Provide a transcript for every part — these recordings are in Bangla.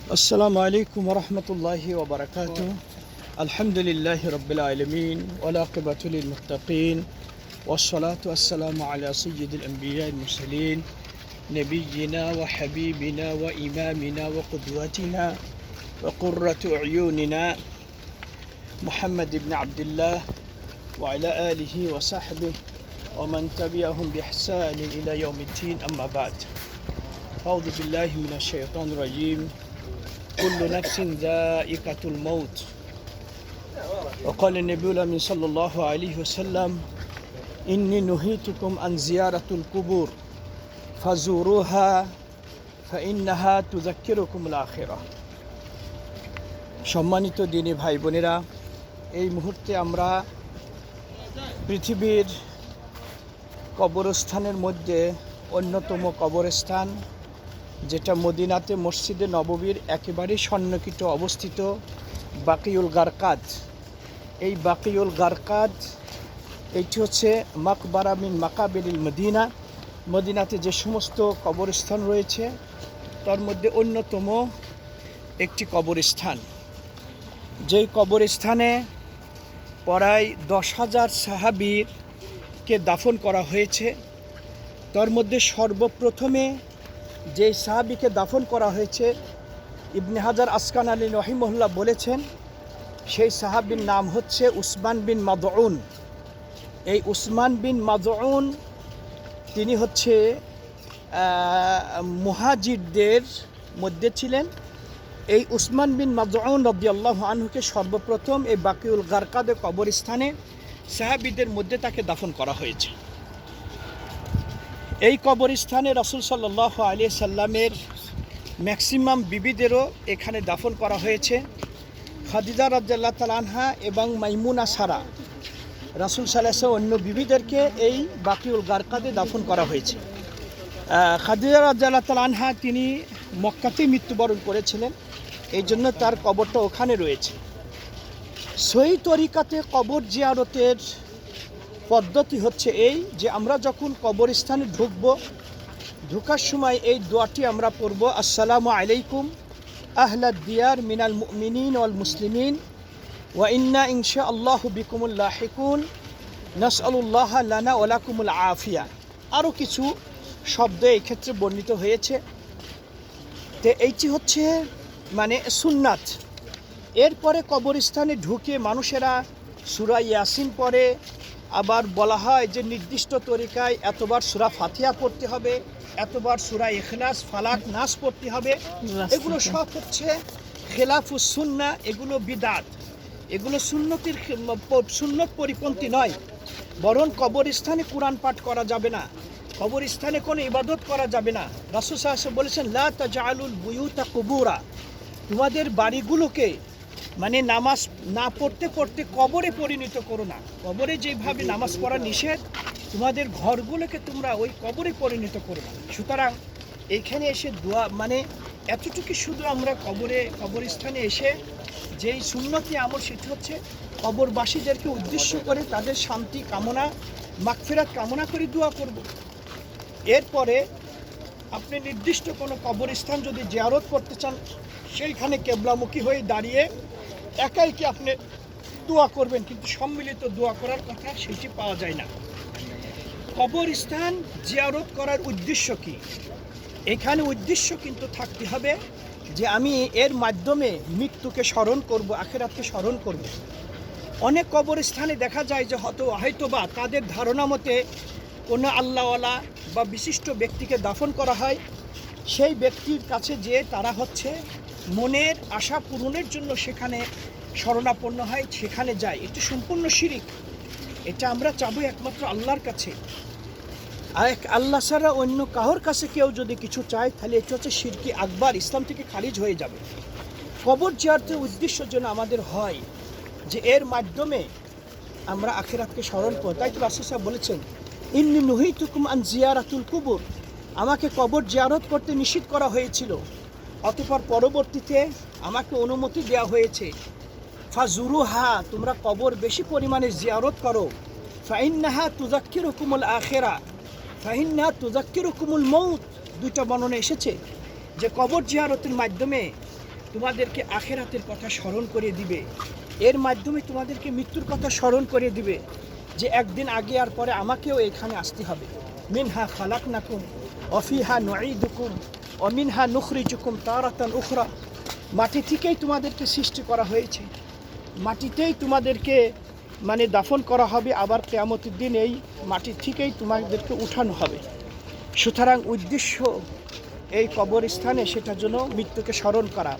السلام عليكم ورحمة الله وبركاته. الحمد لله رب العالمين والعاقبة للمتقين والصلاة والسلام على سيد الأنبياء المرسلين نبينا وحبيبنا وإمامنا وقدوتنا وقرة أعيننا محمد بن عبد الله وعلى آله وصحبه ومن تبعهم بإحسان إلى يوم الدين. أما بعد، أعوذ بالله من الشيطان الرجيم. كل نفس ذائقة الموت. وقال النبي الأمين صلى الله عليه وسلم: إني نهيتكم عن زيارة القبور فزوروها فإنها تذكركم الآخرة. সম্মানিত দিনী ভাই বোনেরা, এই মুহূর্তে আমরা পৃথিবীর কবরস্থানের মধ্যে অন্যতম কবরস্থান, যেটা মদিনাতে মসজিদে নববীর একেবারেই সন্নিকটে অবস্থিত, বাকিউল গারকাদ। এই বাকিউল গারকাদ এইটি হচ্ছে মাকবারা মিন মাকাবিরিল মদিনা। মদিনাতে যে সমস্ত কবরস্থান রয়েছে তার মধ্যে অন্যতম একটি কবরস্থান, যেই কবরস্থানে প্রায় 10,000 সাহাবীকে দাফন করা হয়েছে। তার মধ্যে সর্বপ্রথমে যে সাহাবীকে দাফন করা হয়েছে, ইবনে হাজার আসকালানী রহিমাহুল্লাহ বলেছেন, সেই সাহাবীর নাম হচ্ছে উসমান বিন মাদউন। এই উসমান বিন মাদউন তিনি হচ্ছে মুহাজিরদের মধ্যে ছিলেন। এই উসমান বিন মাদউন রাদিয়াল্লাহু আনহুকে সর্বপ্রথম এই বাকিউল গারকাদে কবরস্থানে সাহাবীদের মধ্যে তাকে দাফন করা হয়েছে। এই কবরস্থানে রাসূল সাল্লাল্লাহু আলাইহি সাল্লামের ম্যাক্সিমাম বিবিদেরও এখানে দাফন করা হয়েছে। খাদিজা রাদিয়াল্লাহু তাআলা আনহা এবং মাইমুনা সারা, রাসূল সাল্লাল্লাহু আলাইহি ওয়াসাল্লাম অন্য বিবিদেরকে এই বাকিউল গারকাদে দাফন করা হয়েছে। খাদিজা রাদিয়াল্লাহু তাআলা আনহা তিনি মক্কাতেই মৃত্যুবরণ করেছিলেন, এই জন্য তার কবরটা ওখানে রয়েছে। সহিহ তরিকাতে কবর জিয়ারতের পদ্ধতি হচ্ছে এই যে, আমরা যখন কবরস্থানে ঢোকার সময় এই দোয়াটি আমরা পড়ব: আসসালামু আলাইকুম আহলাদ দিয়ার মিনাল মুমিনিন ওয়াল মুসলিমিন ওয়া ইন্না ইনশাআল্লাহু বিকুমুল লাহিকুন নাসআলুল্লাহ লানা ওয়া লাকুমুল আফিয়া। আরও কিছু শব্দ এই ক্ষেত্রে বর্ণিত হয়েছে। তো এইটি হচ্ছে মানে সুন্নাত। এরপরে কবরস্থানে ঢুকে মানুষেরা সূরা ইয়াসিন পড়ে। আবার বলা হয় যে নির্দিষ্ট তরিকায় এতবার সূরা ফাতিহা পড়তে হবে, এতবার সূরা ইখলাস, ফালাক, নাস পড়তে হবে। এগুলো সব হচ্ছে খেলাফুস সুন্নাহ, এগুলো বিদআত, এগুলো সুন্নত পরিপন্থী নয়। বরং কবরস্থানে কোরআন পাঠ করা যাবে না, কবরস্থানে কোনো ইবাদত করা যাবে না। রাসূল সাল্লাল্লাহু আলাইহি ওয়াসাল্লাম বলেছেন, লা তাজআলুল বুয়ুতা কুবুরা, তোমাদের বাড়িগুলোকে মানে নামাজ না পড়তে পড়তে কবরে পরিণত করো না। কবরে যেভাবে নামাজ পড়া নিষেধ, তোমাদের ঘরগুলোকে তোমরা ওই কবরে পরিণত করো না। সুতরাং এইখানে এসে দোয়া মানে এতটুকু শুধু আমরা কবরস্থানে এসে যেই সুন্নতি আমল, সেটি হচ্ছে কবরবাসীদেরকে উদ্দেশ্য করে তাদের শান্তি কামনা, মাগফিরাত কামনা করে দোয়া করব। এরপরে আপনি নির্দিষ্ট কোনো কবরস্থান যদি জিয়ারত করতে চান, সেইখানে কেবলামুখী হয়ে দাঁড়িয়ে একাই কি আপনি দোয়া করবেন, কিন্তু সম্মিলিত দোয়া করার কথা সেটি পাওয়া যায় না। কবরস্থান জিয়ারত করার উদ্দেশ্য কি? এখানে উদ্দেশ্য কিন্তু থাকতে হবে যে আমি এর মাধ্যমে মৃত্যুকে স্মরণ করব, আখিরাতকে স্মরণ করব। অনেক কবরস্থানে দেখা যায় যে হয়তোবা তাদের ধারণা মতে কোনো আল্লাহওয়ালা বা বিশিষ্ট ব্যক্তিকে দাফন করা হয়। সেই ব্যক্তির কাছে যে তারা হচ্ছে মনের আশা পূরণের জন্য সেখানে শরণাপন্ন হয়, সেখানে যায়। এটি সম্পূর্ণ শিরিক। এটা আমরা চাবো একমাত্র আল্লাহর কাছে। আর আল্লাহ ছাড়া অন্য কারোর কাছে কেউ যদি কিছু চায়, তাহলে এটা হচ্ছে শিরকি আকবার, ইসলাম থেকে খারিজ হয়ে যাবে। কবর জিয়ারতের উদ্দেশ্য যেন আমাদের হয় যে এর মাধ্যমে আমরা আখিরাতকে স্মরণ করি। তাই তো রাসূল সাহেব বলেছেন, ইন্নী নুহিতুকুম আন জিয়ারাতুল কুবুর, আমাকে কবর জিয়ারত করতে নিষেধ করা হয়েছিল, অতঃপর পরবর্তীতে আমাকে অনুমতি দেওয়া হয়েছে। ফাজুরুহা, তোমরা কবর বেশি পরিমাণে জিয়ারত করো। ফাইন্নাহা তুযাক্কিরুকুমুল আখিরা ফাইন্নাহা তুযাক্কিরুকুমুল মউত। দুইটা বর্ণনা এসেছে যে কবর জিয়ারতের মাধ্যমে তোমাদেরকে আখেরাতের কথা স্মরণ করে দিবে, এর মাধ্যমে তোমাদেরকে মৃত্যুর কথা স্মরণ করে দিবে যে একদিন আগে আর পরে আমাকেও এখানে আসতে হবে। মিনহা খালাকনাকুম অফিহা নুঈদুকুম অমিনহা নুখরিজুকুম তারাতান উখরা। মাটি থেকেই তোমাদেরকে সৃষ্টি করা হয়েছে, মাটিতেই তোমাদেরকে মানে দাফন করা হবে, আবার কিয়ামতের দিন এই মাটি থেকেই তোমাদেরকে উঠানো হবে। সুতরাং উদ্দেশ্য এই কবরস্থানে সেটার জন্য মৃত্যুকে স্মরণ করা।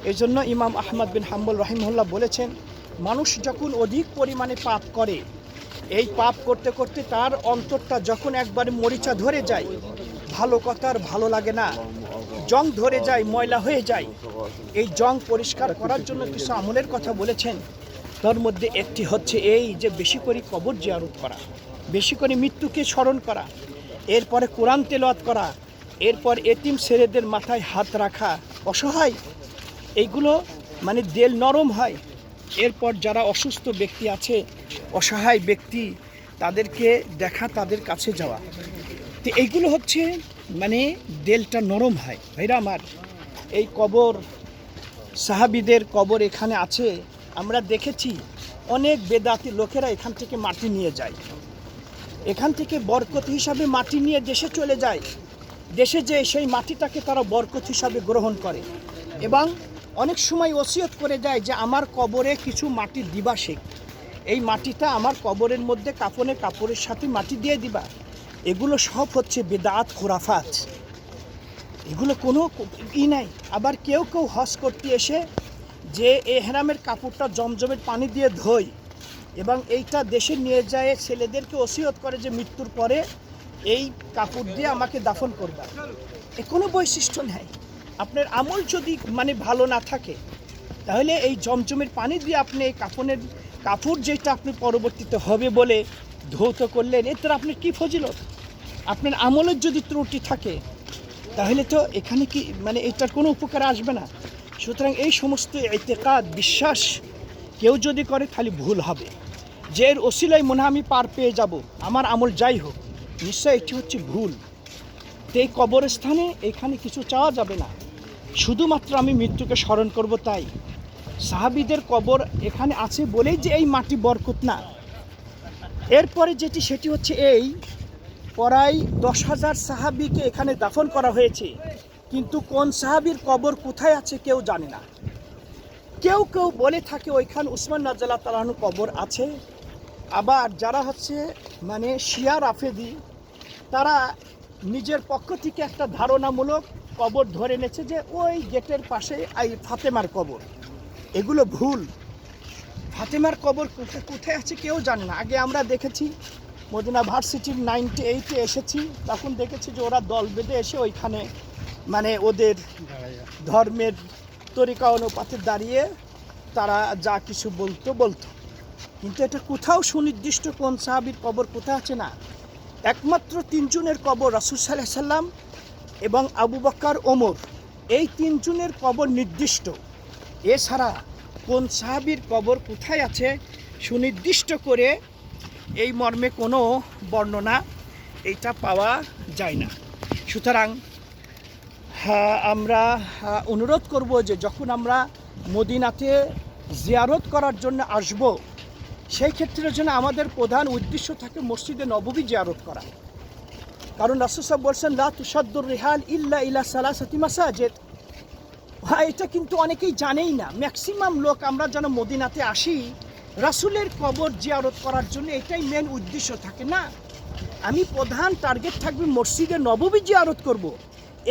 এই জন্য ইমাম আহমদ বিন হাম্বল রাহিমাহুল্লাহ বলেছেন, মানুষ যখন অধিক পরিমাণে পাপ করে, এই পাপ করতে করতে তার অন্তরটা যখন একবারে মরিচা ধরে যায়, ভালো কথা আর ভালো লাগে না, জং ধরে যায়, ময়লা হয়ে যায়, এই জং পরিষ্কার করার জন্য কিছু আমলের কথা বলেছেন। তার মধ্যে একটি হচ্ছে এই যে বেশি করে কবর জিয়ারত করা, বেশি করে মৃত্যুকে স্মরণ করা, এরপরে কোরআন তেলাওয়াত করা, এরপর এতিম ছেলেদের মাথায় হাত রাখা, অসহায়, এইগুলো মানে দিল নরম হয়। এরপর যারা অসুস্থ ব্যক্তি আছে, অসহায় ব্যক্তি, তাদেরকে দেখা, তাদের কাছে যাওয়া, তো এইগুলো হচ্ছে মানে দিলটা নরম হয়। ভাইরা আমার, এই কবর, সাহাবীদের কবর এখানে আছে, আমরা দেখেছি অনেক বেদাতি লোকেরা এখান থেকে মাটি নিয়ে যায়, এখান থেকে বরকত হিসাবে মাটি নিয়ে দেশে চলে যায়, দেশে যেয়ে সেই মাটিটাকে তারা বরকত হিসাবে গ্রহণ করে এবং অনেক সময় ওসিয়ত করে যায় যে আমার কবরে কিছু মাটি দিবা, শেখ এই মাটিটা আমার কবরের মধ্যে কাফনের কাপড়ের সাথে মাটি দিয়ে দিবা। এগুলো সব হচ্ছে বেদাত, খুরাফাত, এগুলো কোনো নাই। আবার কেউ কেউ হজ করতে এসে যে এহরামের কাপড়টা জমজমের পানি দিয়ে ধোয় এবং এইটা দেশে নিয়ে যায়, ছেলেদেরকে ওসিয়ত করে যে মৃত্যুর পরে এই কাপড় দিয়ে আমাকে দাফন করবা, এ কোনো বৈশিষ্ট্য নেই। আপনার আমল যদি মানে ভালো না থাকে, তাহলে এই জমজমের পানি দিয়ে আপনি এই কাপড় যেটা আপনি পরবর্তীতে হবে বলে ধৌত করলেন, এতে আপনার কী ফজিলত? আপনার আমলের যদি ত্রুটি থাকে তাহলে তো এখানে কি মানে এটার কোনো উপকার আসবে না। সুতরাং এই সমস্ত ইতিকাদ, বিশ্বাস কেউ যদি করে খালি ভুল হবে, যে এর ওসিলায় মনে আমি পার পেয়ে যাব, আমার আমল যাই হোক, নিশ্চয় এটি হচ্ছে ভুল। তো এই কবরস্থানে এখানে কিছু চাওয়া যাবে না, শুধুমাত্র আমি মৃত্যুকে স্মরণ করব। তাই সাহাবীদের কবর এখানে আছে বলেই যে এই মাটি বরকত না। এরপরে যেটি সেটি হচ্ছে এই প্রায় 10,000 সাহাবীকে এখানে দাফন করা হয়েছে, কিন্তু কোন সাহাবীর কবর কোথায় আছে কেউ জানে না। কেউ কেউ বলে থাকে ওইখানে উসমান রাদিয়াল্লাহু তাআলা আনহু কবর আছে। আবার যারা হচ্ছে মানে শিয়া রাফেদি, তারা নিজের পক্ষ থেকে একটা ধারণামূলক কবর ধরে নিয়েছে যে ওই গেটের পাশে এই ফাতেমার কবর। এগুলো ভুল। ফাতেমার কবর কোথায় আছে কেউ জানে না। আগে আমরা দেখেছি মদিনা ভার্সিটির 98-এ এসেছি, তখন দেখেছি যে ওরা দল বেঁধে এসে ওইখানে মানে ওদের ধর্মের তরিকা অনুপাতে দাঁড়িয়ে তারা যা কিছু বলতো, কিন্তু এটা কোথাও সুনির্দিষ্ট কোন সাহাবীর কবর কোথায় আছে না। একমাত্র 3 জনের কবর, রাসূল সাল্লাল্লাহু আলাইহি সাল্লাম এবং আবু বকর, ওমর, এই 3 জনের কবর নির্দিষ্ট। এছাড়া কোন সাহাবীর কবর কোথায় আছে সুনির্দিষ্ট করে এই মর্মে কোনো বর্ণনা এইটা পাওয়া যায় না। সুতরাং আমরা অনুরোধ করব যে যখন আমরা মদিনাতে জিয়ারত করার জন্য আসব, সেই ক্ষেত্রে যেন আমাদের প্রধান উদ্দেশ্য থাকে মসজিদে নববী জিয়ারত করা। কারণ রাসূল সাহেব বলছেন লা তুসাদ্দুর রিহাল ইল্লা ইলা সালাসাতি মাসাজিদ। এটা কিন্তু অনেকেই জানেই না। ম্যাক্সিমাম লোক আমরা যেন মদিনাতে আসি রাসূলের কবর জিয়ারত করার জন্য, এটাই মেন উদ্দেশ্য থাকে না। আমি প্রধান টার্গেট থাকবে মসজিদে নববী জিয়ারত করব,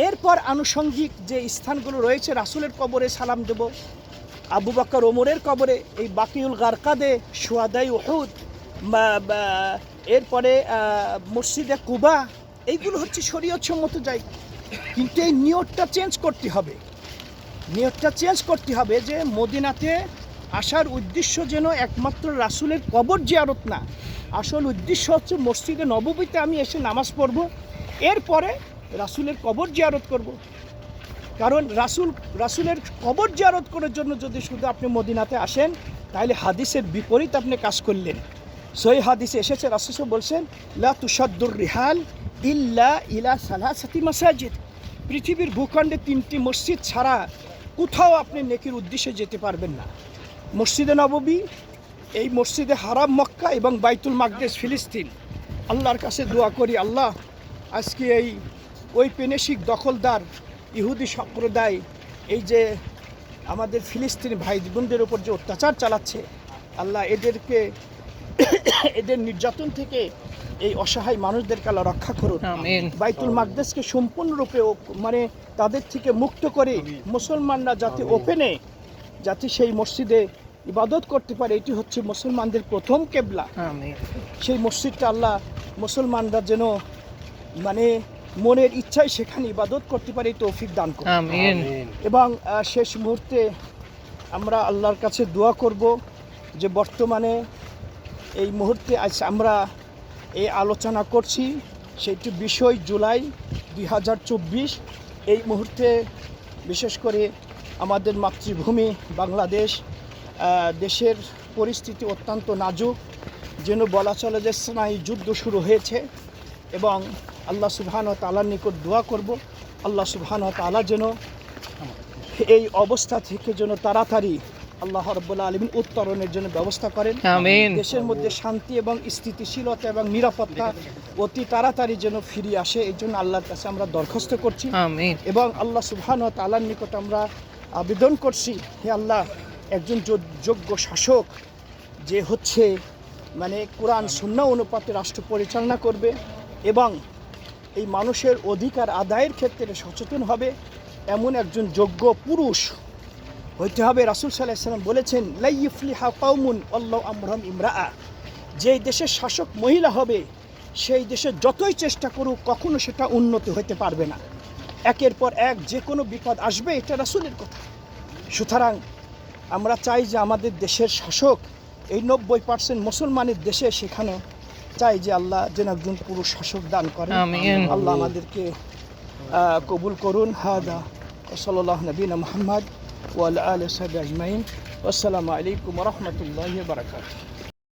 এরপর আনুষঙ্গিক যে স্থানগুলো রয়েছে রাসূলের কবরে সালাম দেব, আবু বকর, ওমরের কবরে, এই বাকিউল গারকাদে, শুহাদাই উহুদ, এরপরে মসজিদে কুবা, এইগুলো হচ্ছে শরীয়ত সম্মত জায়গা। কিন্তু এই নিয়তটা চেঞ্জ করতে হবে, যে মদিনাতে আসার উদ্দেশ্য যেন একমাত্র রাসূলের কবর জিয়ারত না, আসল উদ্দেশ্য হচ্ছে মসজিদে নববীতে আমি এসে নামাজ পড়ব, এরপরে রাসূলের কবর জিয়ারত করব। কারণ রাসূলের কবর জিয়ারত করার জন্য যদি শুধু আপনি মদিনাতে আসেন, তাহলে হাদিসের বিপরীত আপনি কাজ করলেন। সহিহ হাদিসে এসেছে, রাসূল বলছেন লা তুসাদ্দুর রিহাল ইল্লা ইলা সালাসাতি মাসাজিদ। পৃথিবীর ভূখণ্ডে 3টি মসজিদ ছাড়া কোথাও আপনি নেকির উদ্দেশ্যে যেতে পারবেন না। মসজিদে নববী, এই মসজিদে হারাম মক্কা এবং বাইতুল মাকদেস ফিলিস্তিন, আল্লাহর কাছে দোয়া করি আল্লাহ আজকে এই ঔপনিবেশিক দখলদার ইহুদি সম্প্রদায় এই যে আমাদের ফিলিস্তিনি ভাই বোনদের উপর যে অত্যাচার চালাচ্ছে, আল্লাহ এদেরকে এদের নির্যাতন থেকে এই অসহায় মানুষদেরকে আল্লাহ রক্ষা করুন। বাইতুল মাকদেসকে সম্পূর্ণরূপে মানে তাদের থেকে মুক্ত করে মুসলমানরা যাতে ওপেনে যাতে সেই মসজিদে ইবাদত করতে পারে, এটি হচ্ছে মুসলমানদের প্রথম কেবলা। সেই মসজিদটা আল্লাহ মুসলমানরা যেন মানে মনের ইচ্ছায় সেখানে ইবাদত করতে পারে, এই তৌফিক দান করুন। এবং শেষ মুহূর্তে আমরা আল্লাহর কাছে দোয়া করব যে বর্তমানে এই মুহূর্তে আজ আমরা এই আলোচনা করছি সেটি বিষয় জুলাই 2024। এই মুহূর্তে বিশেষ করে আমাদের মাতৃভূমি বাংলাদেশ, দেশের পরিস্থিতি অত্যন্ত নাজুক, যেন বলা চলে যে স্নায়ু যুদ্ধ শুরু হয়েছে। এবং আল্লাহ সুবহানাহু ওয়া তাআলার নিকট দোয়া করব আল্লাহ সুবহানাহু ওয়া তাআলা যেন এই অবস্থা থেকে যেন তাড়াতাড়ি আল্লাহ রাব্বুল আলামিন উত্তরণের জন্য ব্যবস্থা করেন। দেশের মধ্যে শান্তি এবং স্থিতিশীলতা এবং নিরাপত্তা অতি তাড়াতাড়ি যেন ফিরে আসে, এই জন্য আল্লাহর কাছে আমরা দরখাস্ত করছি। এবং আল্লাহ সুবহানাহু ওয়া তাআলার নিকট আমরা আবেদন করছি, হে আল্লাহ, একজন যোগ্য শাসক যে হচ্ছে মানে কোরআন সুন্নাহ অনুপাতে রাষ্ট্র পরিচালনা করবে এবং এই মানুষের অধিকার আদায়ের ক্ষেত্রে সচেতন হবে, এমন একজন যোগ্য পুরুষ হইতে হবে। রাসূল সাল্লাল্লাহু আলাইহি ওয়াসাল্লাম বলেছেন, লা ইফলিহা কওমুন আল্লাহু আমরুহুম ইমরাআ, যেই দেশের শাসক মহিলা হবে সেই দেশে যতই চেষ্টা করুক কখনো সেটা উন্নতি হতে পারবে না। একের পর এক যে কোনো বিপদ আসবে, এটা রাসূলের কথা। সুতরাং আমরা চাই যে আমাদের দেশের শাসক এই 90% মুসলমানের দেশে, সেখানে চাই যে আল্লাহ যেন একজন পুরুষ শাসক দান করেন। আল্লাহ আমাদেরকে কবুল করুন। হাদা সাল্লাল্লাহু নবিনা মুহাম্মদ ওয়া আলা আলিহি ওয়া সাহবিহি আজমাইন। আসসালামু আলাইকুম ওয়া রাহমাতুল্লাহি ওয়া বারাকাতুহু।